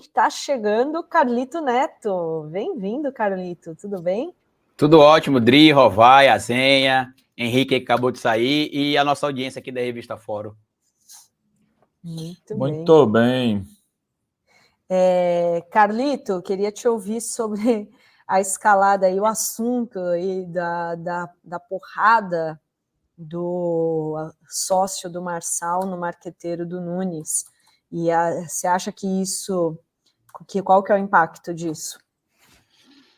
Está chegando Carlito Neto. Bem-vindo, Carlito. Tudo bem? Tudo ótimo, Dri, Rovai, Azenha, Henrique que acabou de sair e a nossa audiência aqui da Revista Fórum. Muito bem. Carlito, queria te ouvir sobre a escalada e o assunto aí da porrada do sócio do Marçal no marqueteiro do Nunes. E você acha que qual que é o impacto disso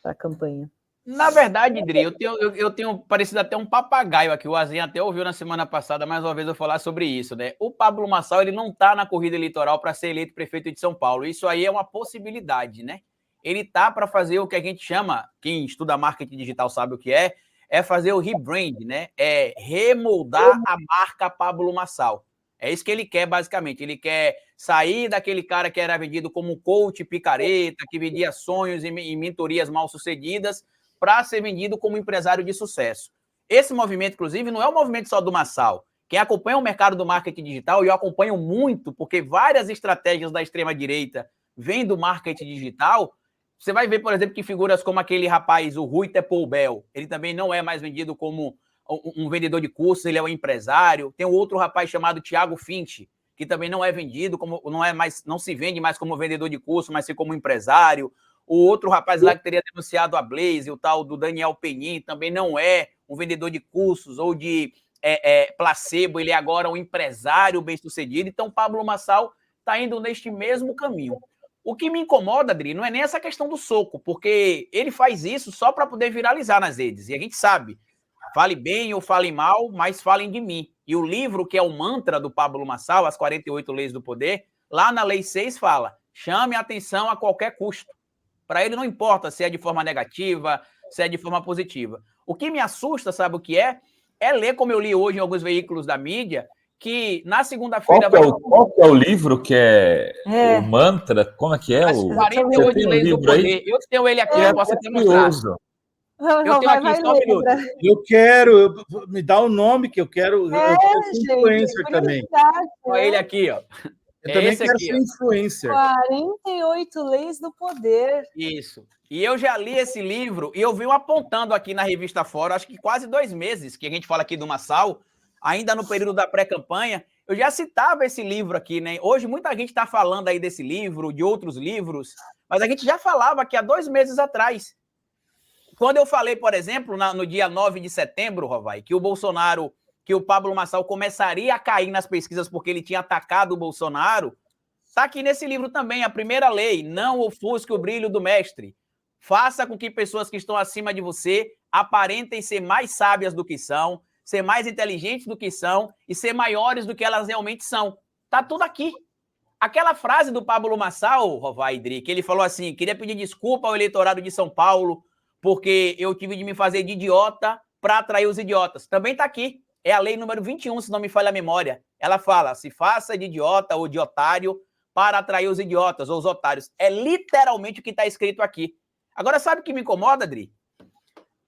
para a campanha? Na verdade, Dri, eu tenho parecido até um papagaio aqui, o Azenha até ouviu na semana passada, mais uma vez eu falar sobre isso, né? O Pablo Marçal, ele não está na corrida eleitoral para ser eleito prefeito de São Paulo, isso aí é uma possibilidade, né? Ele tá para fazer o que a gente chama, quem estuda marketing digital sabe o que é fazer o rebrand, né? É remoldar a marca Pablo Marçal. É isso que ele quer, basicamente. Ele quer sair daquele cara que era vendido como coach picareta, que vendia sonhos e mentorias mal-sucedidas, para ser vendido como empresário de sucesso. Esse movimento, inclusive, não é um movimento só do Marçal. Quem acompanha o mercado do marketing digital, e eu acompanho muito, porque várias estratégias da extrema-direita vêm do marketing digital, você vai ver, por exemplo, que figuras como aquele rapaz, o Rui Tepolbel, ele também não é mais vendido como um vendedor de cursos, ele é um empresário. Tem um outro rapaz chamado Thiago Finch, que também não é vendido, não se vende mais como vendedor de curso, mas sim como empresário. O outro rapaz lá que teria denunciado a Blaze, o tal do Daniel Penin, também não é um vendedor de cursos ou de placebo, ele é agora um empresário bem-sucedido. Então, o Pablo Marçal está indo neste mesmo caminho. O que me incomoda, Adri, não é nem essa questão do soco, porque ele faz isso só para poder viralizar nas redes. E a gente sabe, fale bem ou fale mal, mas falem de mim. E o livro, que é o mantra do Pablo Marçal, As 48 Leis do Poder, lá na Lei 6 fala, chame a atenção a qualquer custo. Para ele não importa se é de forma negativa, se é de forma positiva. O que me assusta, sabe o que é? É ler, como eu li hoje em alguns veículos da mídia, que na segunda-feira... Qual que é o livro que é o mantra? Como é que é? As 48 Leis do Poder. Eu tenho ele aqui, eu posso até mostrar. Eu tenho aqui só um minuto. Eu quero, me dá o nome que eu quero. Eu quero ser influencer também. Olha ele aqui, ó. Eu também quero ser influencer. 48 Leis do Poder. Isso. E eu já li esse livro e eu venho apontando aqui na Revista Fórum, acho que quase 2 meses que a gente fala aqui do Marçal, ainda no período da pré-campanha, eu já citava esse livro aqui, né? Hoje muita gente está falando aí desse livro, de outros livros, mas a gente já falava aqui há 2 meses atrás. Quando eu falei, por exemplo, no dia 9 de setembro, Rovai, que o Pablo Marçal começaria a cair nas pesquisas porque ele tinha atacado o Bolsonaro, está aqui nesse livro também, a primeira lei, não ofusque o brilho do mestre. Faça com que pessoas que estão acima de você aparentem ser mais sábias do que são, ser mais inteligentes do que são e ser maiores do que elas realmente são. Está tudo aqui. Aquela frase do Pablo Marçal, Rovai Idri, que ele falou assim, queria pedir desculpa ao eleitorado de São Paulo porque eu tive de me fazer de idiota para atrair os idiotas. Também está aqui. É a lei número 21, se não me falha a memória. Ela fala, se faça de idiota ou de otário para atrair os idiotas ou os otários. É literalmente o que está escrito aqui. Agora, sabe o que me incomoda, Adri?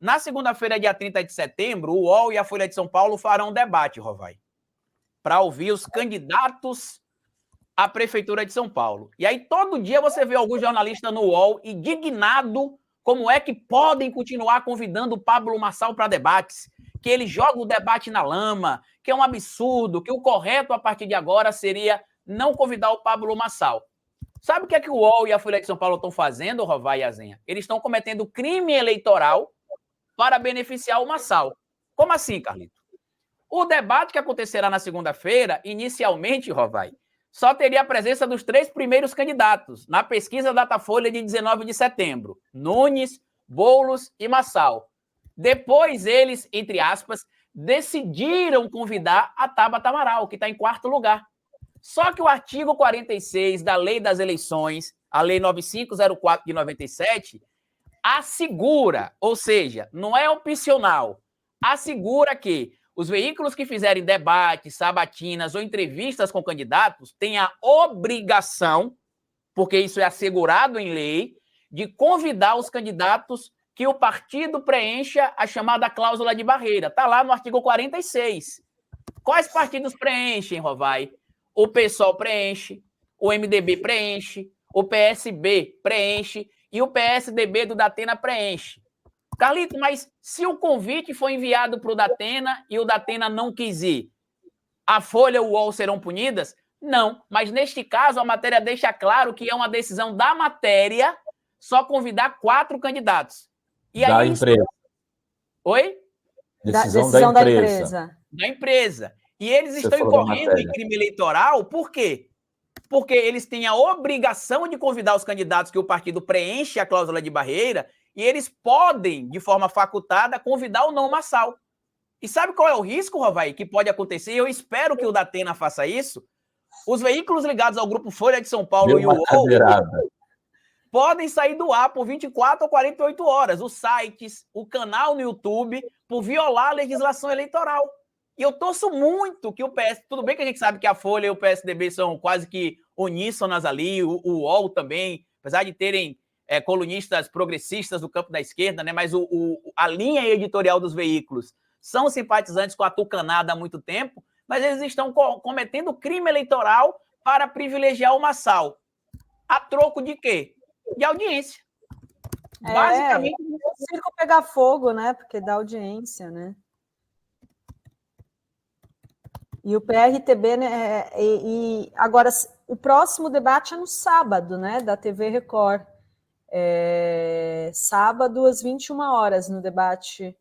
Na segunda-feira, dia 30 de setembro, o UOL e a Folha de São Paulo farão um debate, Rovai, para ouvir os candidatos à Prefeitura de São Paulo. E aí, todo dia você vê algum jornalista no UOL indignado como é que podem continuar convidando o Pablo Marçal para debates, que ele joga o debate na lama, que é um absurdo, que o correto a partir de agora seria não convidar o Pablo Marçal. Sabe o que é que o UOL e a Folha de São Paulo estão fazendo, Rovai e Azenha? Eles estão cometendo crime eleitoral para beneficiar o Marçal. Como assim, Carlito? O debate que acontecerá na segunda-feira, inicialmente, Rovai, só teria a presença dos 3 primeiros candidatos na pesquisa Datafolha de 19 de setembro. Nunes, Boulos e Marçal. Depois eles, entre aspas, decidiram convidar a Tabata Amaral, que está em 4º lugar. Só que o artigo 46 da Lei das Eleições, a Lei 9504 de 97, assegura, ou seja, não é opcional, assegura que os veículos que fizerem debates, sabatinas ou entrevistas com candidatos têm a obrigação, porque isso é assegurado em lei, de convidar os candidatos que o partido preencha a chamada cláusula de barreira. Está lá no artigo 46. Quais partidos preenchem, Rovai? O PSOL preenche, o MDB preenche, o PSB preenche e o PSDB do Datena preenche. Carlito, mas se o convite foi enviado para o Datena e o Datena não quis ir, a Folha e o UOL serão punidas? Não, mas neste caso a matéria deixa claro que é uma decisão da matéria só convidar 4 candidatos. E da aí, empresa. Oi? Decisão da empresa. Da empresa. E eles estão incorrendo em crime eleitoral, por quê? Porque eles têm a obrigação de convidar os candidatos que o partido preenche a cláusula de barreira e eles podem, de forma facultada, convidar o não massal. E sabe qual é o risco, Rovaí, que pode acontecer? Eu espero que o Datena faça isso. Os veículos ligados ao Grupo Folha de São Paulo e o UOL podem sair do ar por 24 ou 48 horas. Os sites, o canal no YouTube, por violar a legislação eleitoral. E eu torço muito que o PS... Tudo bem que a gente sabe que a Folha e o PSDB são quase que uníssonas ali, o UOL também, apesar de terem colunistas progressistas do campo da esquerda, né? Mas a linha editorial dos veículos são simpatizantes com a tucanada há muito tempo, mas eles estão cometendo crime eleitoral para privilegiar o massal. A troco de quê? De audiência. Basicamente. O circo pegar fogo, né? Porque dá audiência, né? E o PRTB, né? E agora, o próximo debate é no sábado, né? Da TV Record. Sábado, às 21 horas, no debate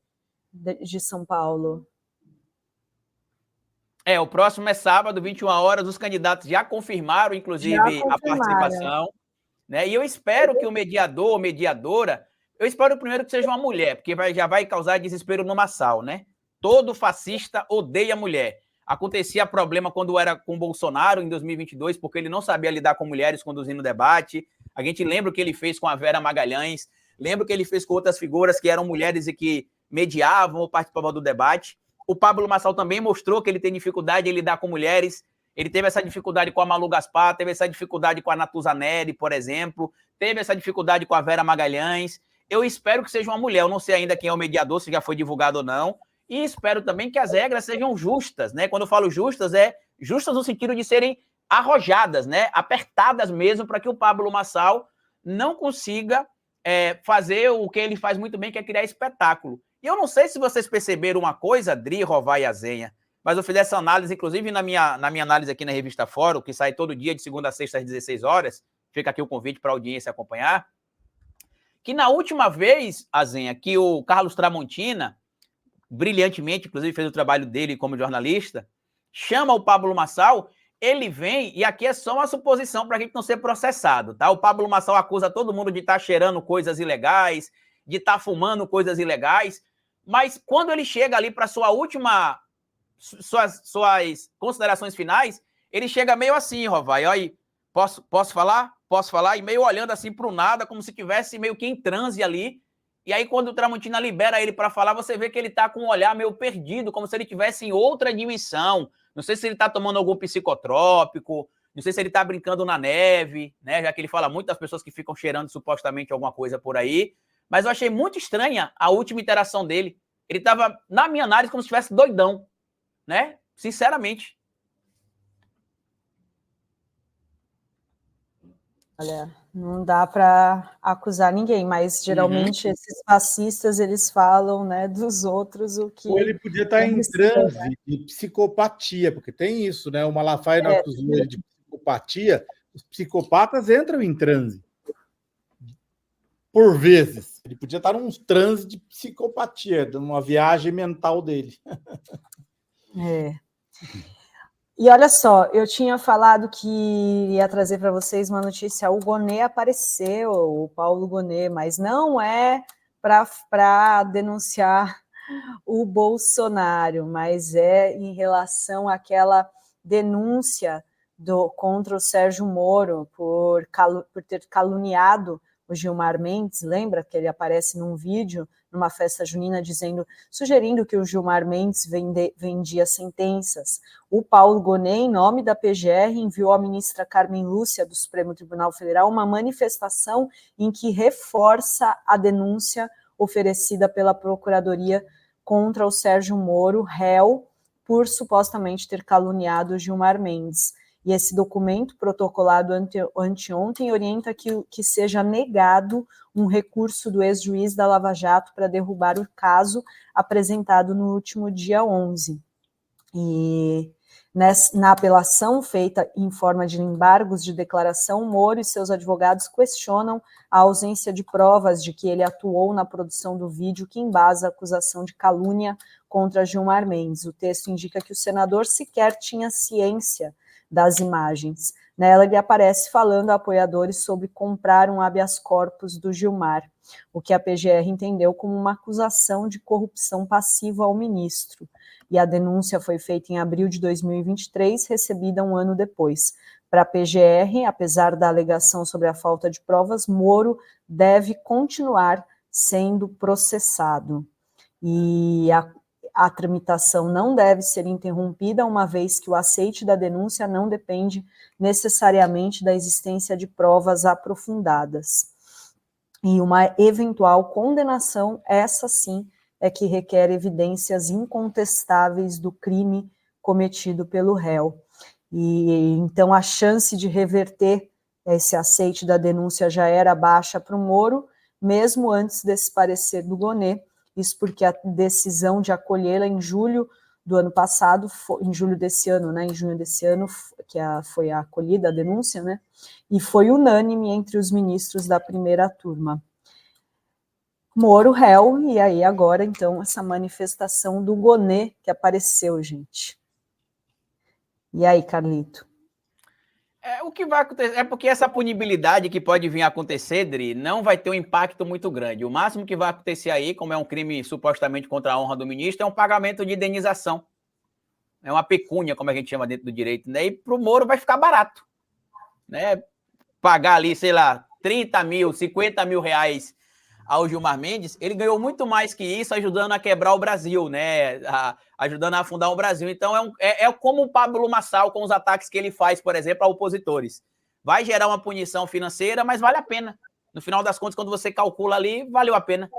de São Paulo. O próximo é sábado, 21 horas. Os candidatos já confirmaram, inclusive, a participação. Né? E eu espero que o mediador ou mediadora, eu espero primeiro que seja uma mulher, porque já vai causar desespero no massal, né? Todo fascista odeia mulher. Acontecia problema quando era com Bolsonaro, em 2022, porque ele não sabia lidar com mulheres conduzindo o debate. A gente lembra o que ele fez com a Vera Magalhães, lembra o que ele fez com outras figuras que eram mulheres e que mediavam ou participavam do debate. O Pablo Marçal também mostrou que ele tem dificuldade em lidar com mulheres. Ele teve essa dificuldade com a Malu Gaspar, teve essa dificuldade com a Natuza Neri, por exemplo, teve essa dificuldade com a Vera Magalhães. Eu espero que seja uma mulher. Eu não sei ainda quem é o mediador, se já foi divulgado ou não. E espero também que as regras sejam justas, né? Quando eu falo justas, justas no sentido de serem arrojadas, né? Apertadas mesmo, para que o Pablo Marçal não consiga fazer o que ele faz muito bem, que é criar espetáculo. E eu não sei se vocês perceberam uma coisa, Dri, Rová e Azenha, mas eu fiz essa análise, inclusive na minha análise aqui na Revista Fórum, que sai todo dia de segunda a sexta às 16 horas, fica aqui o convite para a audiência acompanhar, que na última vez, Azenha, que o Carlos Tramontina, brilhantemente, inclusive fez o trabalho dele como jornalista, chama o Pablo Marçal, ele vem, e aqui é só uma suposição para a gente não ser processado, tá? O Pablo Marçal acusa todo mundo de estar cheirando coisas ilegais, de estar fumando coisas ilegais, mas quando ele chega ali para suas considerações finais, ele chega meio assim, Rovai, olha, posso falar? Posso falar? E meio olhando assim para o nada, como se tivesse meio que em transe ali. E aí, quando o Tramontina libera ele para falar, você vê que ele está com um olhar meio perdido, como se ele estivesse em outra dimensão. Não sei se ele está tomando algum psicotrópico, não sei se ele está brincando na neve, né? Já que ele fala muito das pessoas que ficam cheirando supostamente alguma coisa por aí. Mas eu achei muito estranha a última interação dele. Ele estava, na minha análise, como se estivesse doidão, né? Sinceramente. Olha, não dá para acusar ninguém, mas geralmente esses fascistas, eles falam, né, dos outros o que... Ou ele podia estar em transe de psicopatia, porque tem isso, né? O Malafaia acusou ele de psicopatia. Os psicopatas entram em transe. Por vezes. Ele podia estar num transe de psicopatia, numa viagem mental dele. E olha só, eu tinha falado que ia trazer para vocês uma notícia, o Gonê apareceu, o Paulo Gonê, mas não é para denunciar o Bolsonaro, mas é em relação àquela denúncia contra o Sérgio Moro por ter caluniado o Gilmar Mendes. Lembra que ele aparece num vídeo, numa festa junina, sugerindo que o Gilmar Mendes vendia sentenças. O Paulo Gonê, em nome da PGR, enviou à ministra Carmen Lúcia, do Supremo Tribunal Federal, uma manifestação em que reforça a denúncia oferecida pela Procuradoria contra o Sérgio Moro, réu, por supostamente ter caluniado o Gilmar Mendes. e esse documento protocolado anteontem orienta que seja negado um recurso do ex-juiz da Lava Jato para derrubar o caso apresentado no último dia 11. E na apelação feita em forma de embargos de declaração, Moro e seus advogados questionam a ausência de provas de que ele atuou na produção do vídeo que embasa a acusação de calúnia contra Gilmar Mendes. O texto indica que o senador sequer tinha ciência das imagens. Nela ele aparece falando a apoiadores sobre comprar um habeas corpus do Gilmar, o que a PGR entendeu como uma acusação de corrupção passiva ao ministro. E a denúncia foi feita em abril de 2023, recebida um ano depois. Para a PGR, apesar da alegação sobre a falta de provas, Moro deve continuar sendo processado. E a tramitação não deve ser interrompida, uma vez que o aceite da denúncia não depende necessariamente da existência de provas aprofundadas. E uma eventual condenação, essa sim, é que requer evidências incontestáveis do crime cometido pelo réu. E então a chance de reverter esse aceite da denúncia já era baixa para o Moro, mesmo antes desse parecer do Gonê. Isso porque a decisão de acolhê-la em julho do ano passado, em julho desse ano, né, em junho desse ano, que foi acolhida a denúncia, né, e foi unânime entre os ministros da primeira turma. Moro réu, e aí agora, então, essa manifestação do Gonê que apareceu, gente. E aí, Carlito? O que vai acontecer é porque essa punibilidade que pode vir a acontecer, Dri, não vai ter um impacto muito grande. O máximo que vai acontecer aí, como é um crime supostamente contra a honra do ministro, é um pagamento de indenização. É uma pecúnia, como a gente chama dentro do direito, né? E para o Moro vai ficar barato, né? Pagar ali, sei lá, 30 mil, 50 mil reais ao Gilmar Mendes, ele ganhou muito mais que isso ajudando a quebrar o Brasil, né? Ajudando a afundar o Brasil. Então, é como o Pablo Marçal com os ataques que ele faz, por exemplo, a opositores. Vai gerar uma punição financeira, mas vale a pena. No final das contas, quando você calcula ali, valeu a pena.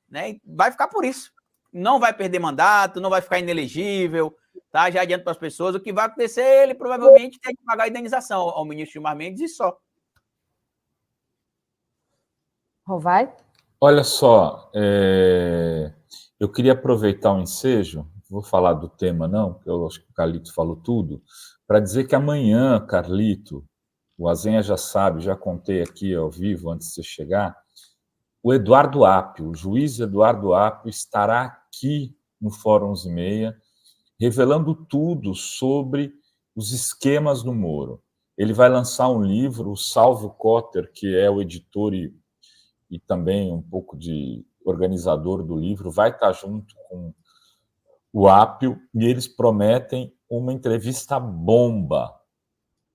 Né? Vai ficar por isso. Não vai perder mandato, não vai ficar inelegível, tá? Já adianto para as pessoas. O que vai acontecer, ele provavelmente tem que pagar a indenização ao ministro Gilmar Mendes e só. Rovai? Olha só, eu queria aproveitar o ensejo, vou falar do tema não, porque eu acho que o Carlito falou tudo, para dizer que amanhã, Carlito, o Azenha já sabe, já contei aqui ao vivo antes de você chegar, o Eduardo Apio, o juiz Eduardo Apio, estará aqui no Fórum 11h30, revelando tudo sobre os esquemas do Moro. Ele vai lançar um livro, o Salvo Cotter, que é o editor e também um pouco de organizador do livro, vai estar junto com o Apio, e eles prometem uma entrevista bomba.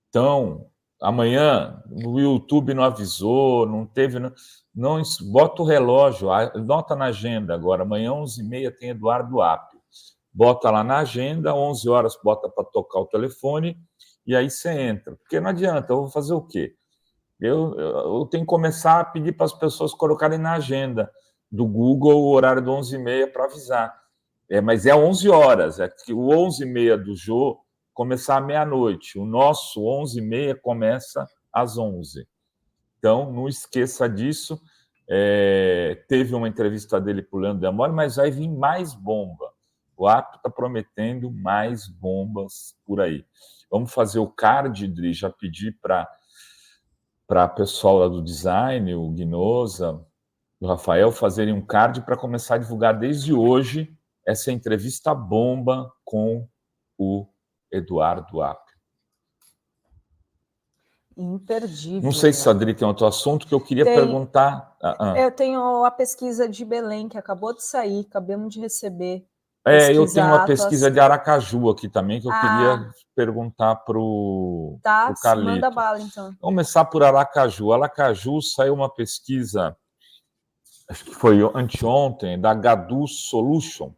Então, amanhã, o YouTube não avisou, não teve... Não, bota o relógio, anota na agenda agora, amanhã, 11h30, tem Eduardo Apio. Bota lá na agenda, 11 horas, bota para tocar o telefone, e aí você entra. Porque não adianta, eu vou fazer o quê? Eu tenho que começar a pedir para as pessoas colocarem na agenda do Google o horário do 11h30 para avisar. Mas é 11 horas, é que o 11h30 do Jô começar à meia-noite. O nosso 11h30 começa às 11h. Então, não esqueça disso. Teve uma entrevista dele para o Leandro Demore, mas vai vir mais bomba. O Apio está prometendo mais bombas por aí. Vamos fazer o card, Dri, já pedi para o pessoal lá do design, o Guinosa, o Rafael, fazerem um card para começar a divulgar desde hoje essa entrevista bomba com o Eduardo Apio. Imperdível. Não sei se a Adri tem outro assunto que eu queria perguntar. Eu tenho a pesquisa de Belém, que acabou de sair, acabamos de receber. Eu tenho uma pesquisa de Aracaju aqui também, que eu queria perguntar para o Carlito. Manda bala, então. Vamos começar por Aracaju. Aracaju saiu uma pesquisa, acho que foi anteontem, da Gadu Solution,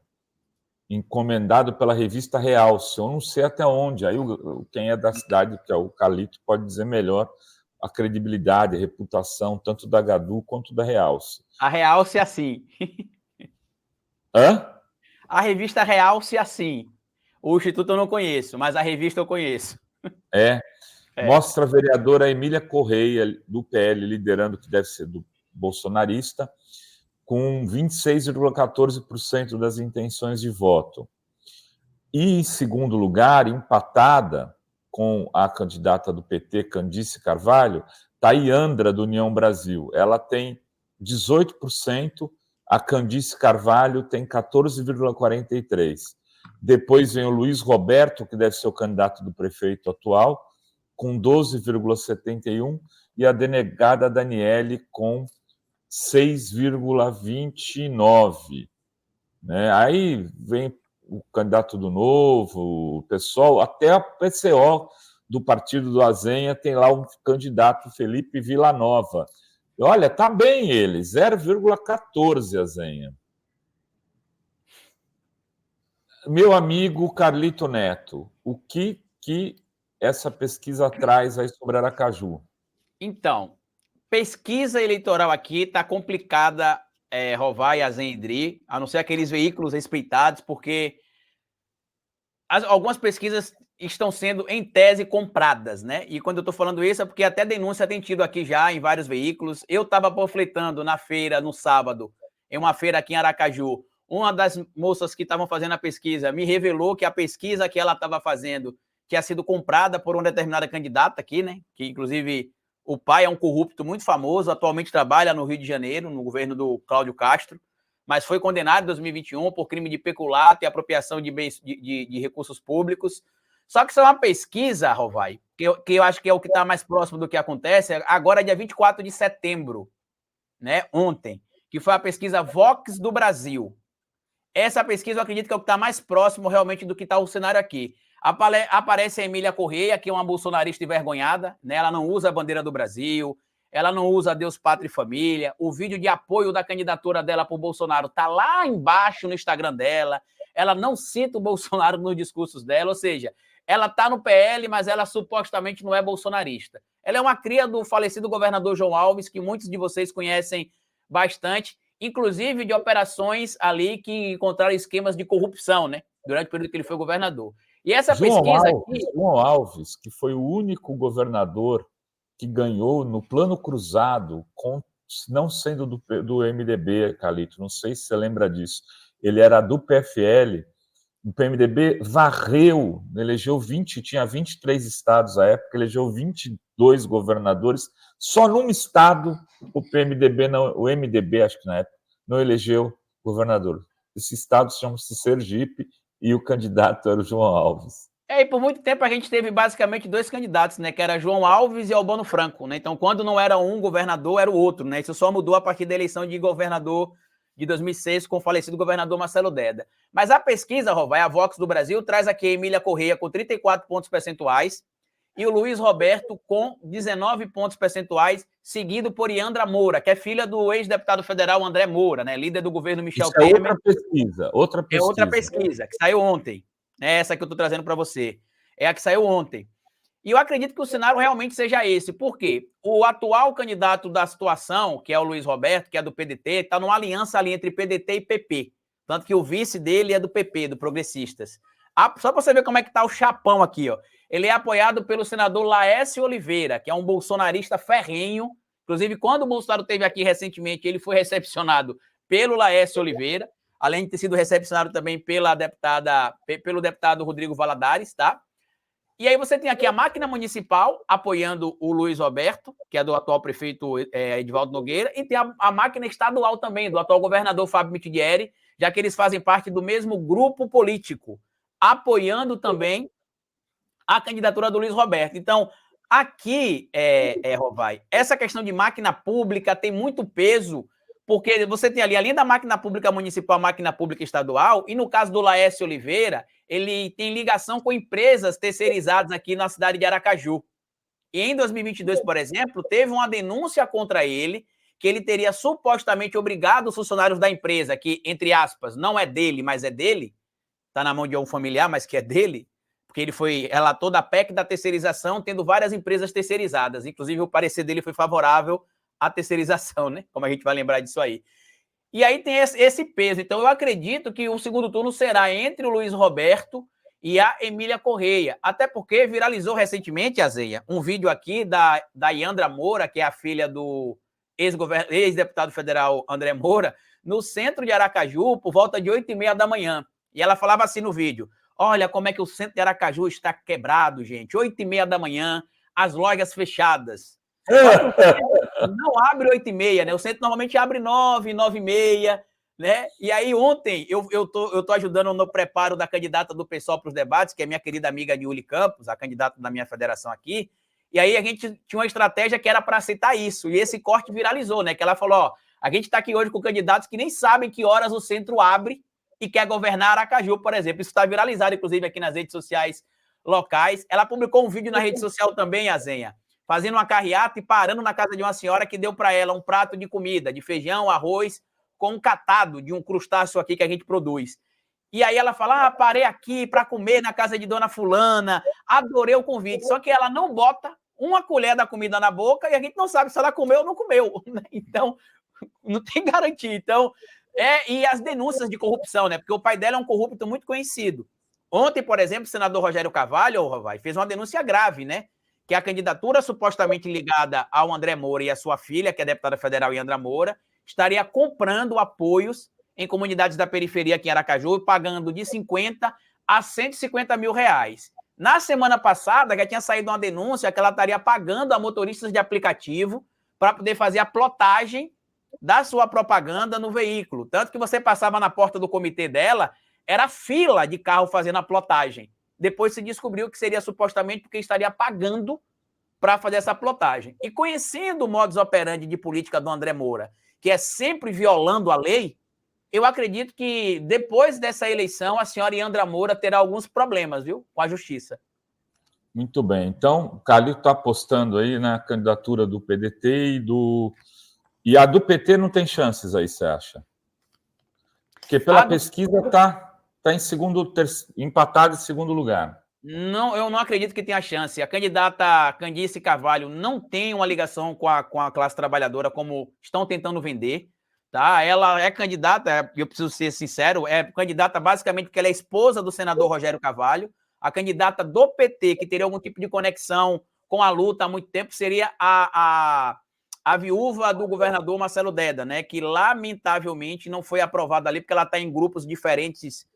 encomendado pela revista Realce. Eu não sei até onde. Aí quem é da cidade, que é o Carlito, pode dizer melhor a credibilidade, a reputação, tanto da Gadu quanto da Realce. A Realce é assim. A revista Realce é assim. O Instituto eu não conheço, mas a revista eu conheço. Mostra a vereadora Emília Correia, do PL, liderando, que deve ser do bolsonarista, com 26,14% das intenções de voto. E, em segundo lugar, empatada com a candidata do PT, Candice Carvalho, está a Iandra, do União Brasil. Ela tem 18%, a Candice Carvalho tem 14,43%. Depois vem o Luiz Roberto, que deve ser o candidato do prefeito atual, com 12,71%, e a denegada Daniele com 6,29%. Né? Aí vem o candidato do Novo, o PSOL, até a PCO do partido do Azenha tem lá um candidato, Felipe Villanova. E olha, tá bem ele, 0,14% Azenha. Meu amigo Carlito Neto, o que essa pesquisa traz aí sobre Aracaju? Então, pesquisa eleitoral aqui está complicada, Rovai e Azenha Idri, a não ser aqueles veículos respeitados, porque algumas pesquisas estão sendo, em tese, compradas, né? E quando eu estou falando isso é porque até denúncia tem tido aqui já em vários veículos. Eu estava panfletando na feira, no sábado, em uma feira aqui em Aracaju. Uma das moças que estavam fazendo a pesquisa me revelou que a pesquisa que ela estava fazendo tinha sido comprada por uma determinada candidata aqui, né? Que, inclusive, o pai é um corrupto muito famoso, atualmente trabalha no Rio de Janeiro, no governo do Cláudio Castro, mas foi condenado em 2021 por crime de peculato e apropriação de bens de recursos públicos. Só que isso é uma pesquisa, Rovai, que eu acho que é o que está mais próximo do que acontece, agora dia 24 de setembro, né, ontem, que foi a pesquisa Vox do Brasil. Essa pesquisa eu acredito que é o que está mais próximo realmente do que está o cenário aqui. Aparece a Emília Correia, que é uma bolsonarista envergonhada, né? Ela não usa a bandeira do Brasil, ela não usa Deus, Pátria e Família. O vídeo de apoio da candidatura dela para o Bolsonaro está lá embaixo no Instagram dela. Ela não cita o Bolsonaro nos discursos dela, ou seja, ela está no PL, mas ela supostamente não é bolsonarista. Ela é uma cria do falecido governador João Alves, que muitos de vocês conhecem bastante, inclusive de operações ali que encontraram esquemas de corrupção, né? Durante o período que ele foi governador. E essa pesquisa aqui... João Alves, que foi o único governador que ganhou no plano cruzado, não sendo do MDB, Carlito, não sei se você lembra disso. Ele era do PFL, o PMDB varreu, elegeu tinha 23 estados à época, elegeu 22 governadores, só num estado o MDB, acho que na época, não elegeu governador. Esse estado chama-se Sergipe e o candidato era o João Alves. E por muito tempo a gente teve basicamente dois candidatos, né, que era João Alves e Albano Franco, né? Então, quando não era um governador, era o outro, né? Isso só mudou a partir da eleição de governador de 2006 com o falecido governador Marcelo Deda. Mas a pesquisa, Rovai, a Vox do Brasil, traz aqui a Emília Correia com 34 pontos percentuais e o Luiz Roberto com 19 pontos percentuais, seguido por Iandra Moura, que é filha do ex-deputado federal André Moura, né, líder do governo Michel Temer. Outra pesquisa. É outra pesquisa, que saiu ontem. É essa que eu estou trazendo para você. É a que saiu ontem. E eu acredito que o cenário realmente seja esse. Por quê? O atual candidato da situação, que é o Luiz Roberto, que é do PDT, está numa aliança ali entre PDT e PP. Tanto que o vice dele é do PP, do Progressistas. Só para você ver como é que está o chapão aqui, ó. Ele é apoiado pelo senador Laércio Oliveira, que é um bolsonarista ferrenho. Inclusive, quando o Bolsonaro esteve aqui recentemente, ele foi recepcionado pelo Laércio Oliveira, além de ter sido recepcionado também pelo deputado Rodrigo Valadares, tá? E aí você tem aqui a máquina municipal apoiando o Luiz Roberto, que é do atual prefeito Edivaldo Nogueira, e tem a máquina estadual também, do atual governador Fábio Mitidieri, já que eles fazem parte do mesmo grupo político, apoiando também a candidatura do Luiz Roberto. Então, aqui, Rovai, essa questão de máquina pública tem muito peso, porque você tem ali, além da máquina pública municipal, a máquina pública estadual, e no caso do Laércio Oliveira, ele tem ligação com empresas terceirizadas aqui na cidade de Aracaju. E em 2022, por exemplo, teve uma denúncia contra ele, que ele teria supostamente obrigado os funcionários da empresa, que, entre aspas, não é dele, mas é dele, está na mão de um familiar, mas que é dele, porque ele foi relator da PEC da terceirização, tendo várias empresas terceirizadas. Inclusive, o parecer dele foi favorável à terceirização, né? Como a gente vai lembrar disso aí. E aí tem esse peso. Então, eu acredito que o segundo turno será entre o Luiz Roberto e a Emília Correia. Até porque viralizou recentemente, Azeia, um vídeo aqui da Yandra Moura, que é a filha do ex-deputado federal André Moura, no centro de Aracaju, por volta de 8h30 da manhã. E ela falava assim no vídeo: olha como é que o centro de Aracaju está quebrado, gente. 8h30 da manhã, as lojas fechadas. Só que o centro não abre 8h30, né? O centro normalmente abre 9, 9h30, né? E aí ontem eu tô ajudando no preparo da candidata do PSOL para os debates, que é minha querida amiga Niuli Campos, a candidata da minha federação aqui. E aí a gente tinha uma estratégia que era para aceitar isso. E esse corte viralizou, né? Que ela falou: ó, a gente está aqui hoje com candidatos que nem sabem que horas o centro abre e quer governar Aracaju, por exemplo. Isso está viralizado, inclusive, aqui nas redes sociais locais. Ela publicou um vídeo na rede social também, Azenha, fazendo uma carreata e parando na casa de uma senhora que deu para ela um prato de comida, de feijão, arroz, com um catado de um crustáceo aqui que a gente produz. E aí ela fala: ah, parei aqui para comer na casa de dona fulana, adorei o convite. Só que ela não bota uma colher da comida na boca e a gente não sabe se ela comeu ou não comeu. Então, não tem garantia. Então, e as denúncias de corrupção, né? Porque o pai dela é um corrupto muito conhecido. Ontem, por exemplo, o senador Rogério Carvalho, fez uma denúncia grave, né? Que a candidatura supostamente ligada ao André Moura e a sua filha, que é deputada federal Yandra Moura, estaria comprando apoios em comunidades da periferia aqui em Aracaju, pagando de 50 a 150 mil reais. Na semana passada, já tinha saído uma denúncia que ela estaria pagando a motoristas de aplicativo para poder fazer a plotagem da sua propaganda no veículo. Tanto que você passava na porta do comitê dela, era fila de carro fazendo a plotagem. Depois se descobriu que seria supostamente porque estaria pagando para fazer essa plotagem. E conhecendo o modus operandi de política do André Moura, que é sempre violando a lei, eu acredito que depois dessa eleição a senhora Yandra Moura terá alguns problemas, viu, com a justiça. Muito bem. Então, o Calil está apostando aí na candidatura do PDT e a do PT não tem chances aí, você acha? Porque pela pesquisa está empatado em segundo lugar. Não, eu não acredito que tenha chance. A candidata Candice Carvalho não tem uma ligação com a classe trabalhadora, como estão tentando vender. Tá? Ela é candidata, eu preciso ser sincero, é candidata basicamente porque ela é esposa do senador Rogério Carvalho. A candidata do PT, que teria algum tipo de conexão com a luta há muito tempo, seria a viúva do governador Marcelo Deda, né? Que lamentavelmente não foi aprovada ali, porque ela está em grupos diferentes.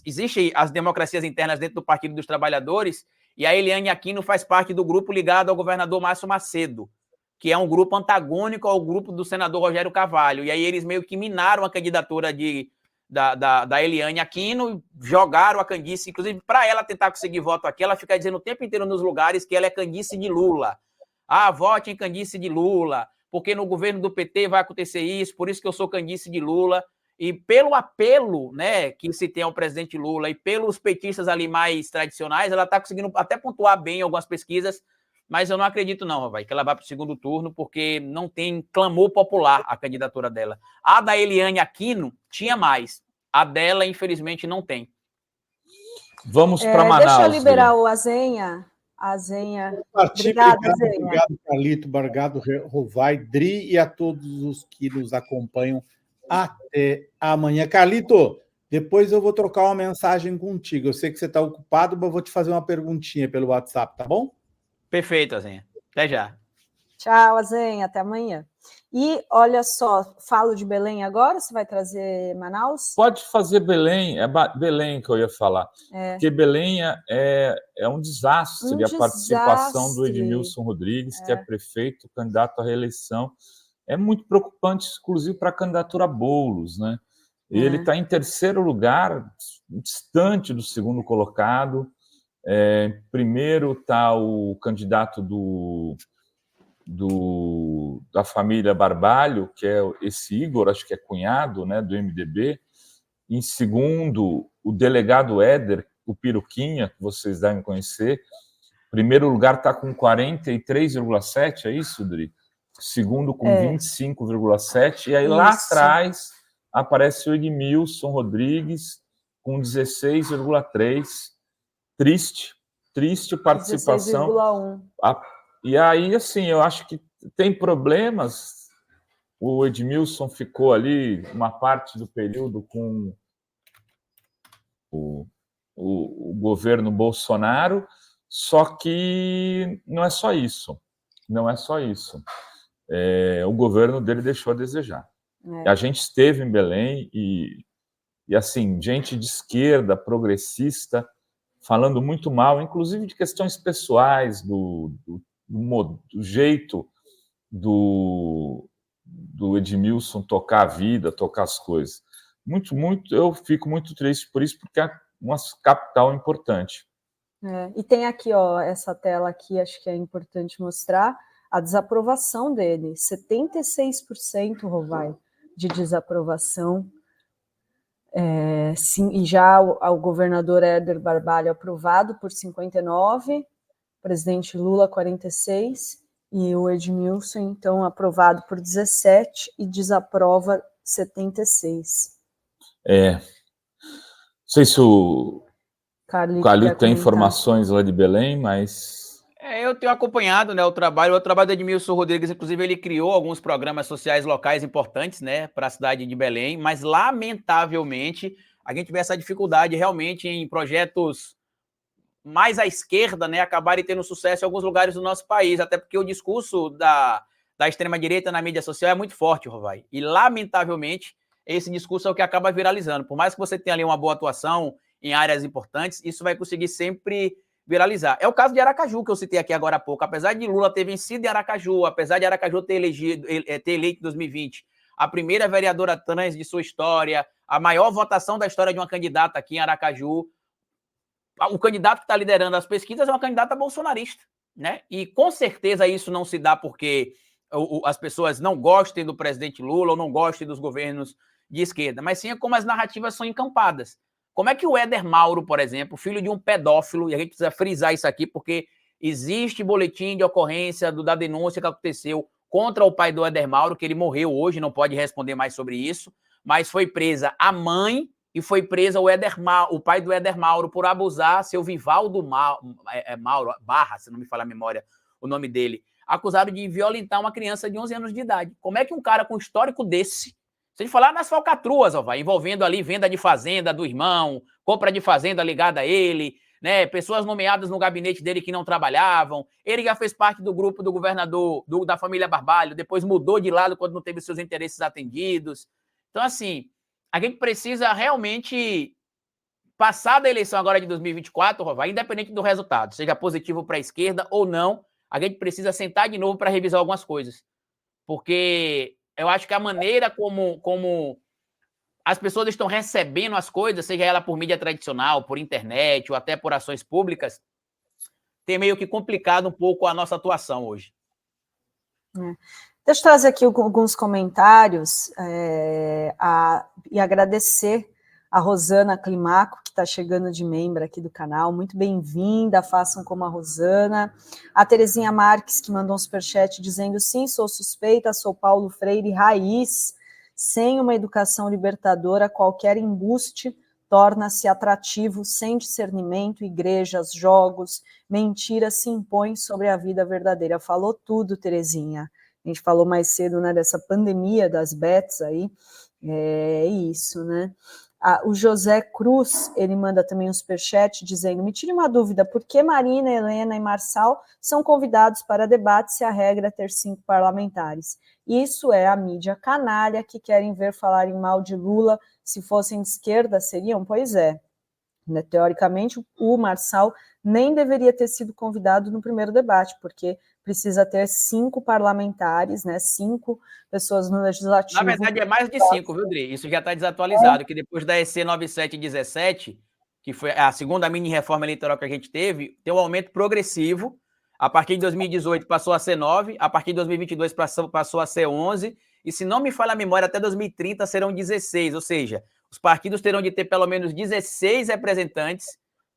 Existem as democracias internas dentro do Partido dos Trabalhadores, e a Eliane Aquino faz parte do grupo ligado ao governador Márcio Macedo, que é um grupo antagônico ao grupo do senador Rogério Carvalho. E aí eles meio que minaram a candidatura da Eliane Aquino, jogaram a Candice, inclusive para ela tentar conseguir voto aqui, ela fica dizendo o tempo inteiro nos lugares que ela é Candice de Lula. Ah, vote em Candice de Lula, porque no governo do PT vai acontecer isso, por isso que eu sou Candice de Lula. E pelo apelo, né, que se tem ao presidente Lula e pelos petistas ali mais tradicionais, ela está conseguindo até pontuar bem em algumas pesquisas, mas eu não acredito não, que ela vai para o segundo turno, porque não tem clamor popular a candidatura dela. A da Eliane Aquino tinha mais. A dela, infelizmente, não tem. Vamos para Manaus. Deixa eu liberar o Azenha. Obrigado, Azenha. Obrigado, Carlito, obrigado, Rovai, Dri e a todos os que nos acompanham. Até amanhã. Carlito, depois eu vou trocar uma mensagem contigo. Eu sei que você está ocupado, mas eu vou te fazer uma perguntinha pelo WhatsApp, tá bom? Perfeito, Azenha. Até já. Tchau, Azenha. Até amanhã. E, olha só, falo de Belém agora? Você vai trazer Manaus? Pode fazer Belém. É Belém que eu ia falar. Porque Belém é um desastre. A participação do Edmilson Rodrigues, que é prefeito, candidato à reeleição. É muito preocupante, inclusive, para a candidatura Boulos, né? Ele está em terceiro lugar, distante do segundo colocado. Primeiro está o candidato da família Barbalho, que é esse Igor, acho que é cunhado, né, do MDB. Em segundo, o delegado Éder, o Piruquinha, que vocês devem conhecer. Primeiro lugar está com 43,7%, é isso, Dri? Segundo com 25,7%, e aí lá atrás aparece o Edmilson Rodrigues com 16,3%. Triste participação. 16,1%. E aí, assim, eu acho que tem problemas. O Edmilson ficou ali uma parte do período com o o governo Bolsonaro, só que não é só isso. Não é só isso. O governo dele deixou a desejar. A gente esteve em Belém e assim, gente de esquerda, progressista, falando muito mal, inclusive de questões pessoais, do jeito do Edmilson tocar a vida, tocar as coisas. Eu fico muito triste por isso, porque é uma capital importante. E tem aqui, ó, essa tela aqui, acho que é importante mostrar, a desaprovação dele, 76%, Rovai, de desaprovação. Sim, e já o governador Éder Barbalho aprovado por 59%, o presidente Lula 46%, e o Edmilson, então, aprovado por 17% e desaprova 76%. Não sei se o Carlito tem informações lá de Belém, mas... Eu tenho acompanhado, né, o trabalho do Edmilson Rodrigues, inclusive ele criou alguns programas sociais locais importantes, né, para a cidade de Belém, mas lamentavelmente a gente vê essa dificuldade realmente em projetos mais à esquerda, né, acabarem tendo sucesso em alguns lugares do nosso país, até porque o discurso da extrema-direita na mídia social é muito forte, Rovai, e lamentavelmente esse discurso é o que acaba viralizando. Por mais que você tenha ali uma boa atuação em áreas importantes, isso vai conseguir sempre viralizar. É o caso de Aracaju, que eu citei aqui agora há pouco. Apesar de Lula ter vencido em Aracaju, apesar de Aracaju ter eleito em 2020 a primeira vereadora trans de sua história, a maior votação da história de uma candidata aqui em Aracaju, o candidato que está liderando as pesquisas é uma candidata bolsonarista, né? E com certeza isso não se dá porque as pessoas não gostem do presidente Lula ou não gostem dos governos de esquerda, mas sim como as narrativas são encampadas. Como é que o Éder Mauro, por exemplo, filho de um pedófilo, e a gente precisa frisar isso aqui porque existe boletim de ocorrência da denúncia que aconteceu contra o pai do Éder Mauro, que ele morreu hoje, não pode responder mais sobre isso, mas foi presa a mãe e foi presa o pai do Éder Mauro por abusar, seu Vivaldo Mauro, Barra, se não me falha a memória o nome dele, acusado de violentar uma criança de 11 anos de idade. Como é que um cara com histórico desse, se a gente falar nas falcatruas, envolvendo ali venda de fazenda do irmão, compra de fazenda ligada a ele, né, pessoas nomeadas no gabinete dele que não trabalhavam, ele já fez parte do grupo do governador, da família Barbalho, depois mudou de lado quando não teve seus interesses atendidos. Então, assim, a gente precisa realmente passar da eleição agora de 2024, Rovai, independente do resultado, seja positivo para a esquerda ou não, a gente precisa sentar de novo para revisar algumas coisas. Porque eu acho que a maneira como as pessoas estão recebendo as coisas, seja ela por mídia tradicional, por internet ou até por ações públicas, tem meio que complicado um pouco a nossa atuação hoje. Deixa eu trazer aqui alguns comentários e agradecer a Rosana Climaco, que está chegando de membro aqui do canal. Muito bem-vinda, façam como a Rosana. A Terezinha Marques, que mandou um superchat dizendo: sim, sou suspeita, sou Paulo Freire raiz. Sem uma educação libertadora, qualquer embuste torna-se atrativo, sem discernimento, igrejas, jogos, mentiras se impõem sobre a vida verdadeira. Falou tudo, Terezinha. A gente falou mais cedo, né, dessa pandemia das bets aí. É isso, né? O José Cruz, ele manda também um superchat dizendo: me tire uma dúvida, por que Marina, Helena e Marçal são convidados para debate se a regra é ter 5 parlamentares? Isso é a mídia canalha que querem ver falarem mal de Lula. Se fossem de esquerda, seriam? Pois é. Né? Teoricamente, o Marçal nem deveria ter sido convidado no primeiro debate, porque precisa ter 5 parlamentares, né? 5 pessoas no legislativo. Na verdade, é mais de 5, viu, Dri? Isso já está desatualizado, que depois da EC 9717, que foi a segunda mini-reforma eleitoral que a gente teve, tem um aumento progressivo. A partir de 2018 passou a ser 9, a partir de 2022 passou a ser 11, e se não me falha a memória, até 2030 serão 16, ou seja, os partidos terão de ter pelo menos 16 representantes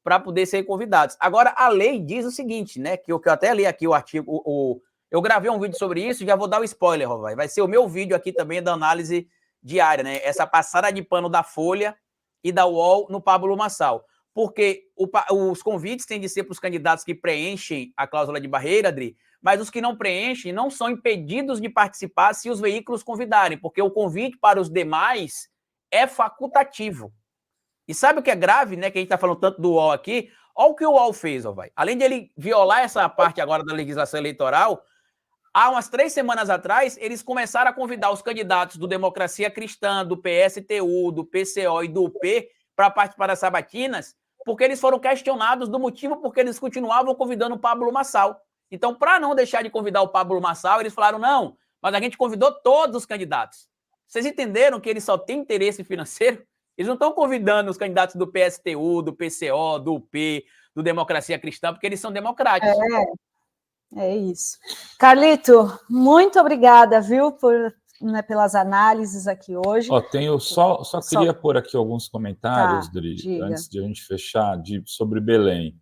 para poder ser convidados. Agora, a lei diz o seguinte, né, que eu até li aqui o artigo, eu gravei um vídeo sobre isso e já vou dar o spoiler, Rovai. Vai ser o meu vídeo aqui também da análise diária, né, essa passada de pano da Folha e da UOL no Pablo Marçal. Porque os convites têm de ser para os candidatos que preenchem a cláusula de barreira, Adri, mas os que não preenchem não são impedidos de participar se os veículos convidarem, porque o convite para os demais é facultativo. E sabe o que é grave, né? Que a gente está falando tanto do UOL aqui. Olha o que o UOL fez, ó, vai. Além de ele violar essa parte agora da legislação eleitoral, há umas 3 semanas atrás, eles começaram a convidar os candidatos do Democracia Cristã, do PSTU, do PCO e do UP para participar das sabatinas, porque eles foram questionados do motivo porque eles continuavam convidando o Pablo Marçal. Então, para não deixar de convidar o Pablo Marçal, eles falaram, não, mas a gente convidou todos os candidatos. Vocês entenderam que eles só têm interesse financeiro? Eles não estão convidando os candidatos do PSTU, do PCO, do UP, do Democracia Cristã, porque eles são democráticos. É isso. Carlito, muito obrigada, viu, pelas análises aqui hoje. Tenho só queria pôr aqui alguns comentários, Dri, diga. antes de a gente fechar, sobre Belém.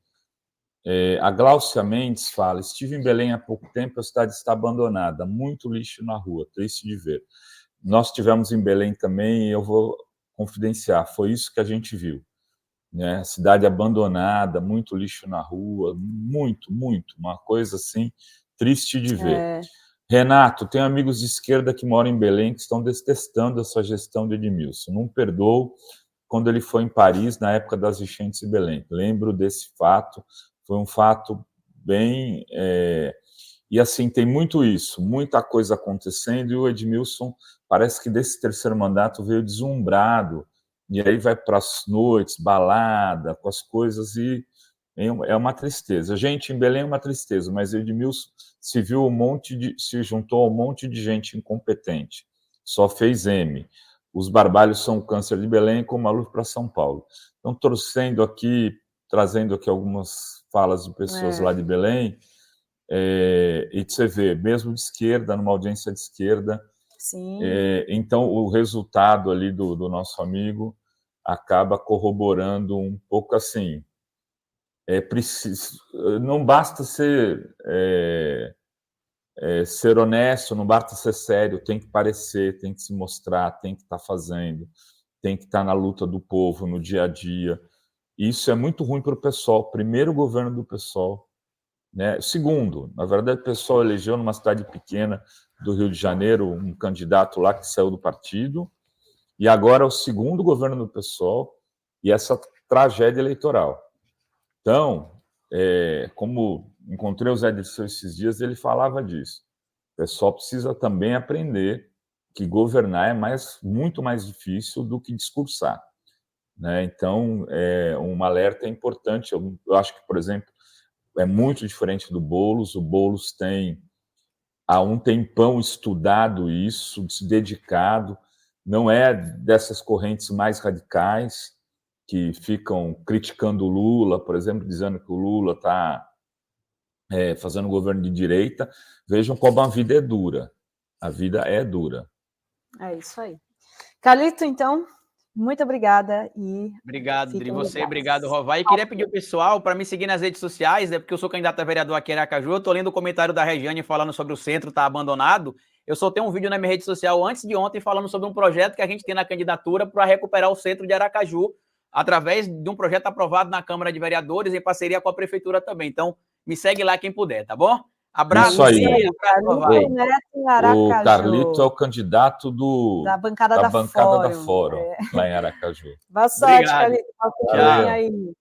A Gláucia Mendes fala, estive em Belém há pouco tempo, a cidade está abandonada, muito lixo na rua, triste de ver. Nós estivemos em Belém também e eu vou confidenciar, foi isso que a gente viu, né? Cidade abandonada, muito lixo na rua, muito, uma coisa assim, triste de ver. Renato, tenho amigos de esquerda que moram em Belém que estão detestando essa gestão de Edmilson, não perdoo quando ele foi em Paris, na época das enchentes em Belém, lembro desse fato, foi um fato bem... E assim, tem muito isso, muita coisa acontecendo, e o Edmilson parece que desse terceiro mandato veio deslumbrado, e aí vai para as noites, balada, com as coisas, e é uma tristeza. Gente, em Belém é uma tristeza, mas o Edmilson se juntou a um monte de gente incompetente, só fez M. Os barbalhos são o câncer de Belém, como a luz para São Paulo. Então, trazendo aqui algumas falas de pessoas lá de Belém, e você vê, mesmo de esquerda, numa audiência de esquerda, então o resultado ali do nosso amigo acaba corroborando um pouco assim, não basta ser honesto, não basta ser sério, tem que parecer, tem que se mostrar, tem que estar fazendo, tem que estar na luta do povo, no dia a dia. Isso é muito ruim para o PSOL, primeiro governo do PSOL, né? Segundo, na verdade, o PSOL elegeu numa cidade pequena do Rio de Janeiro um candidato lá que saiu do partido, e agora é o segundo governo do PSOL e essa tragédia eleitoral. Então, como encontrei o Zé Dirceu esses dias, ele falava disso. O PSOL precisa também aprender que governar é muito mais difícil do que discursar, né? Então, um alerta é importante. Eu acho que, por exemplo, é muito diferente do Boulos. O Boulos tem, há um tempão, estudado isso, se dedicado, não é dessas correntes mais radicais que ficam criticando o Lula, por exemplo, dizendo que o Lula está fazendo governo de direita. Vejam como a vida é dura. A vida é dura. É isso aí. Carlito, então, muito obrigada. Obrigado, Dri. Você, obrigado, Rovai. E queria pedir ao pessoal para me seguir nas redes sociais, porque eu sou candidato a vereador aqui em Aracaju. Eu estou lendo o comentário da Regiane falando sobre o centro estar abandonado. Eu soltei um vídeo na minha rede social antes de ontem falando sobre um projeto que a gente tem na candidatura para recuperar o centro de Aracaju, através de um projeto aprovado na Câmara de Vereadores, em parceria com a Prefeitura também. Então, me segue lá quem puder, tá bom? Abraço. Isso aí. O Carlito é o candidato da bancada da Fórum, É. lá em Aracaju. Boa sorte, Carlito. Tchau.